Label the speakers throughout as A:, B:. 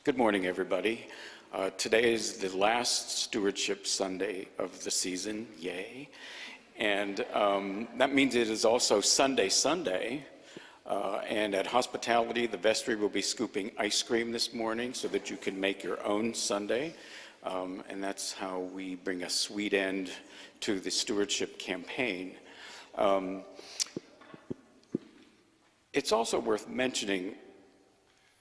A: Good morning, everybody. Today is the last Stewardship Sunday of the season, yay. And that means it is also Sunday. And at Hospitality, the vestry will be scooping ice cream this morning so that you can make your own sundae. And that's how we bring a sweet end to the Stewardship campaign. It's also worth mentioning,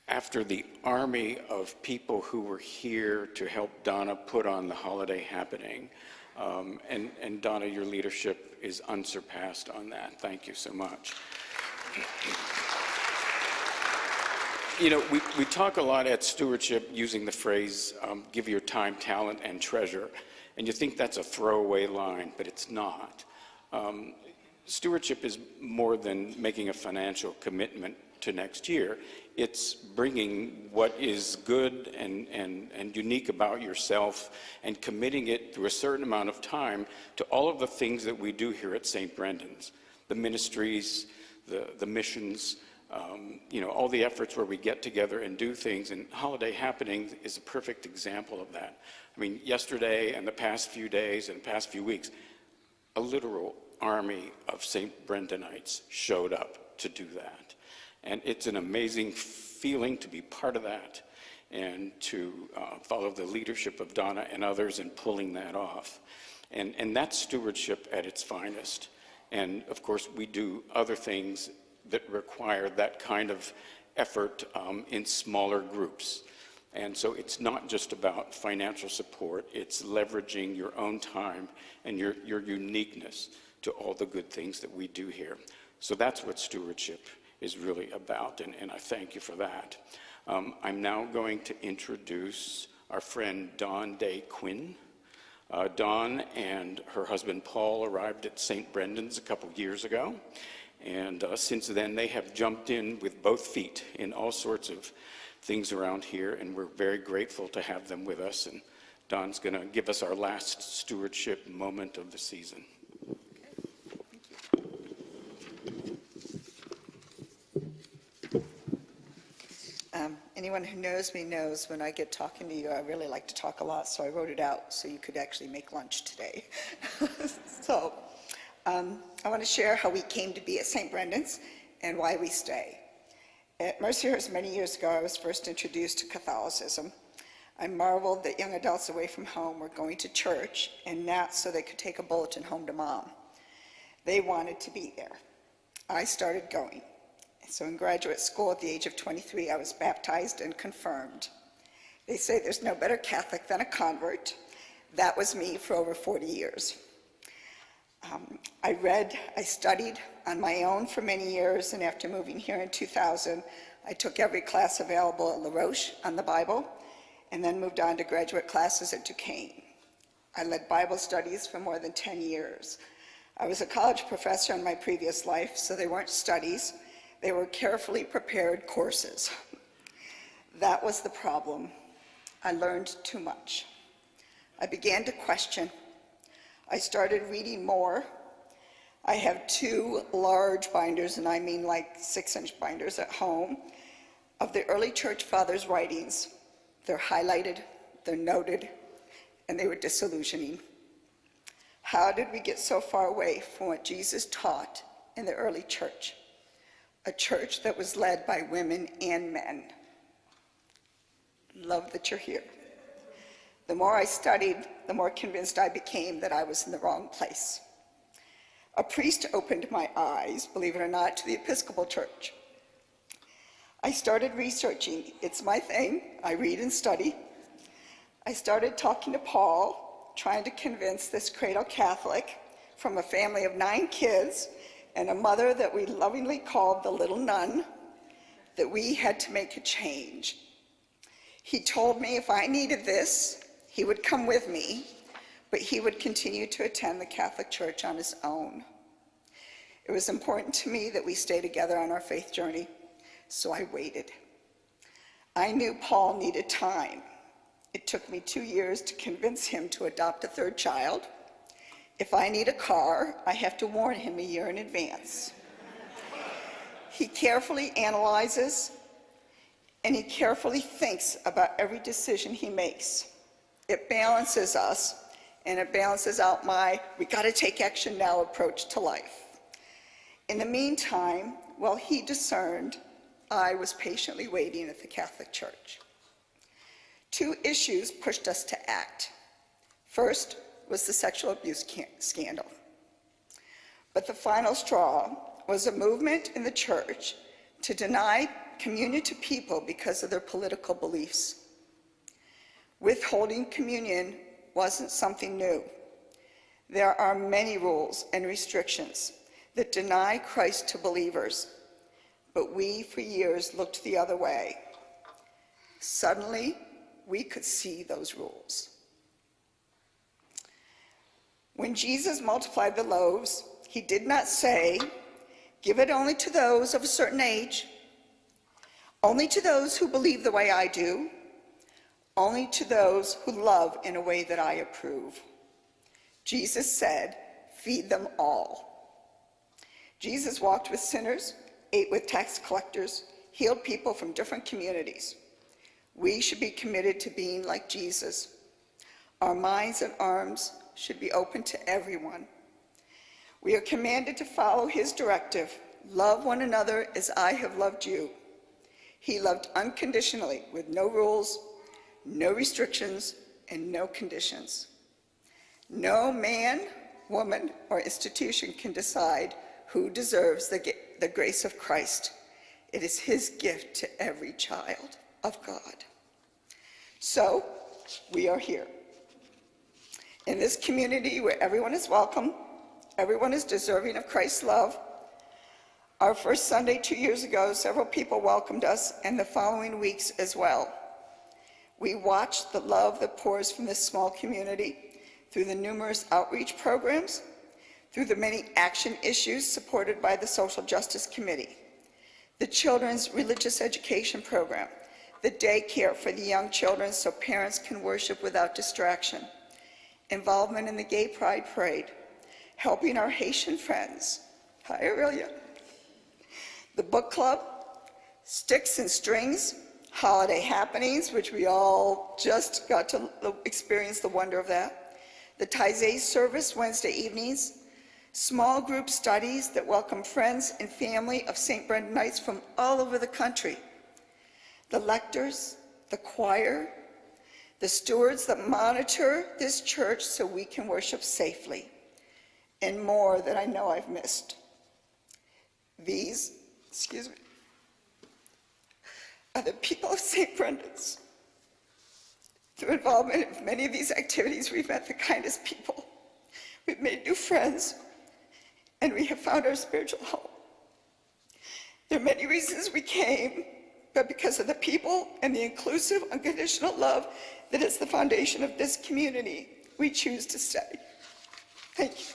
A: after the army of people who were here to help Donna put on the holiday happening, and Donna, your leadership is unsurpassed on that. Thank you so much. You know, we talk a lot at Stewardship using the phrase, give your time, talent, and treasure, and you think that's a throwaway line, but it's not. Stewardship is more than making a financial commitment to next year. It's bringing what is good and unique about yourself and committing it through a certain amount of time to all of the things that we do here at St. Brendan's, the ministries, the missions, you know, all the efforts where we get together and do things, and Holiday Happening is a perfect example of that. I mean, yesterday and the past few days and past few weeks, a literal army of St. Brendanites showed up to do that. And it's an amazing feeling to be part of that and to follow the leadership of Donna and others in pulling that off. And that's stewardship at its finest. And of course, we do other things that require that kind of effort in smaller groups. And so it's not just about financial support, it's leveraging your own time and your uniqueness to all the good things that we do here. So that's what stewardship is really about, and I thank you for that. I'm now going to introduce our friend Dawn Day-Quinn. Dawn and her husband Paul arrived at St. Brendan's a couple years ago, and since then they have jumped in with both feet in all sorts of things around here, and we're very grateful to have them with us. And Dawn's going to give us our last stewardship moment of the season.
B: Anyone who knows me knows when I get talking to you, I really like to talk a lot, so I wrote it out so you could actually make lunch today. So I want to share how we came to be at St. Brendan's and why we stay. At Mercyhurst many years ago, I was first introduced to Catholicism. I marveled that young adults away from home were going to church, and not so they could take a bulletin home to mom. They wanted to be there. I started going. So in graduate school at the age of 23, I was baptized and confirmed. They say there's no better Catholic than a convert. That was me for over 40 years. I studied on my own for many years, and after moving here in 2000, I took every class available at La Roche on the Bible, and then moved on to graduate classes at Duquesne. I led Bible studies for more than 10 years. I was a college professor in my previous life, so they weren't studies. They were carefully prepared courses. That was the problem. I learned too much. I began to question. I started reading more. I have 2 large binders, and I mean like 6-inch binders at home, of the early church fathers' writings. They're highlighted, they're noted, and they were disillusioning. How did we get so far away from what Jesus taught in the early church? A church that was led by women and men. Love that you're here. The more I studied, the more convinced I became that I was in the wrong place. A priest opened my eyes, believe it or not, to the Episcopal Church. I started researching. It's my thing. I read and study. I started talking to Paul, trying to convince this cradle Catholic from a family of 9 kids and a mother that we lovingly called the little nun, that we had to make a change. He told me if I needed this, he would come with me, but he would continue to attend the Catholic Church on his own. It was important to me that we stay together on our faith journey, so I waited. I knew Paul needed time. It took me 2 years to convince him to adopt a 3rd child. If I need a car, I have to warn him a year in advance. He carefully analyzes and he carefully thinks about every decision he makes. It balances us, and it balances out my "we got to take action now" approach to life. In the meantime, while he discerned, I was patiently waiting at the Catholic Church. 2 issues pushed us to act. First was the sexual abuse scandal. But the final straw was a movement in the church to deny communion to people because of their political beliefs. Withholding communion wasn't something new. There are many rules and restrictions that deny Christ to believers, but we for years looked the other way. Suddenly, we could see those rules. When Jesus multiplied the loaves, he did not say, "Give it only to those of a certain age, only to those who believe the way I do, only to those who love in a way that I approve." Jesus said, "Feed them all." Jesus walked with sinners, ate with tax collectors, healed people from different communities. We should be committed to being like Jesus. Our minds and arms should be open to everyone. We are commanded to follow his directive, "Love one another as I have loved you." He loved unconditionally with no rules, no restrictions, and no conditions. No man, woman, or institution can decide who deserves the grace of Christ. It is his gift to every child of God. So, we are here. In this community where everyone is welcome, everyone is deserving of Christ's love. Our first Sunday 2 years ago, several people welcomed us, and the following weeks as well. We watched the love that pours from this small community through the numerous outreach programs, through the many action issues supported by the Social Justice Committee, the Children's Religious Education Program, the daycare for the young children so parents can worship without distraction, involvement in the Gay Pride Parade, helping our Haitian friends, hi Aurelia, the book club, Sticks and Strings, holiday happenings, which we all just got to experience the wonder of that, the Taizé service Wednesday evenings, small group studies that welcome friends and family of St. Brendan-ites from all over the country, the lectors, the choir, the stewards that monitor this church so we can worship safely, and more that I know I've missed. These, are the people of St. Brendan's. Through involvement in many of these activities, we've met the kindest people. We've made new friends, and we have found our spiritual home. There are many reasons we came, but because of the people and the inclusive, unconditional love that is the foundation of this community, we choose to stay. Thank you.